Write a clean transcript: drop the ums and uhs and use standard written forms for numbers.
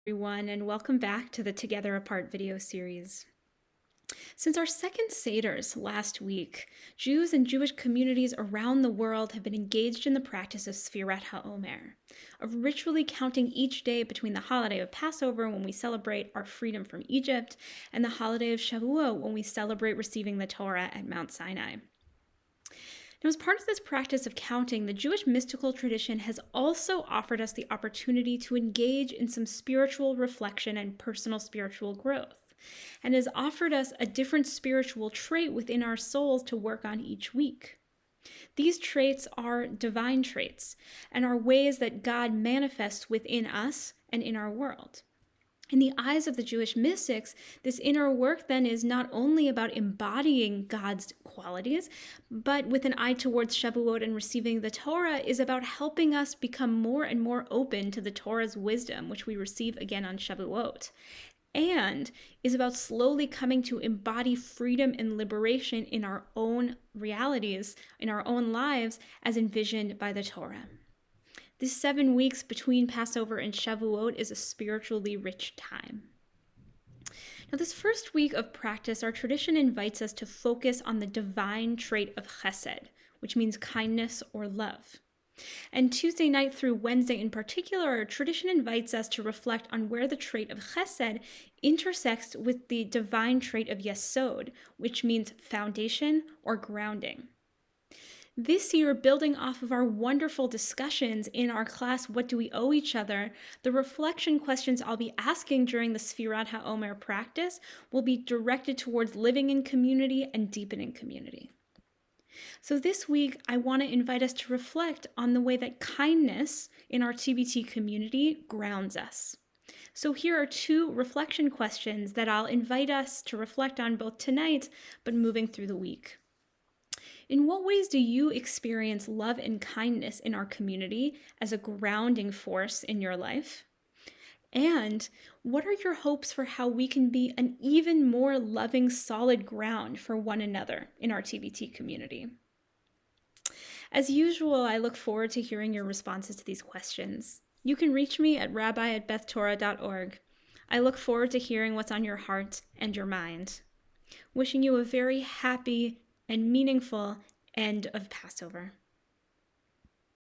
Everyone, and welcome back to the Together Apart video series. Since our second Seders last week, Jews and Jewish communities around the world have been engaged in the practice of Sfirat HaOmer, of ritually counting each day between the holiday of Passover, when we celebrate our freedom from Egypt, and the holiday of Shavuot, when we celebrate receiving the Torah at Mount Sinai. Now, as part of this practice of counting, the Jewish mystical tradition has also offered us the opportunity to engage in some spiritual reflection and personal spiritual growth, and has offered us a different spiritual trait within our souls to work on each week. These traits are divine traits and are ways that God manifests within us and in our world. In the eyes of the Jewish mystics, this inner work then is not only about embodying God's qualities, but with an eye towards Shavuot and receiving the Torah, is about helping us become more and more open to the Torah's wisdom, which we receive again on Shavuot, and is about slowly coming to embody freedom and liberation in our own realities, in our own lives, as envisioned by the Torah. This 7 weeks between Passover and Shavuot is a spiritually rich time. Now, this first week of practice, our tradition invites us to focus on the divine trait of chesed, which means kindness or love. And Tuesday night through Wednesday in particular, our tradition invites us to reflect on where the trait of chesed intersects with the divine trait of yesod, which means foundation or grounding. This year, building off of our wonderful discussions in our class, What Do We Owe Each Other?, the reflection questions I'll be asking during the Sfirat HaOmer practice will be directed towards living in community and deepening community. So this week, I want to invite us to reflect on the way that kindness in our TBT community grounds us. So here are 2 reflection questions that I'll invite us to reflect on both tonight, but moving through the week. In what ways do you experience love and kindness in our community as a grounding force in your life? And what are your hopes for how we can be an even more loving, solid ground for one another in our TBT community? As usual, I look forward to hearing your responses to these questions. You can reach me at rabbi@bethtorah.org. I look forward to hearing what's on your heart and your mind. Wishing you a very happy and meaningful end of Passover.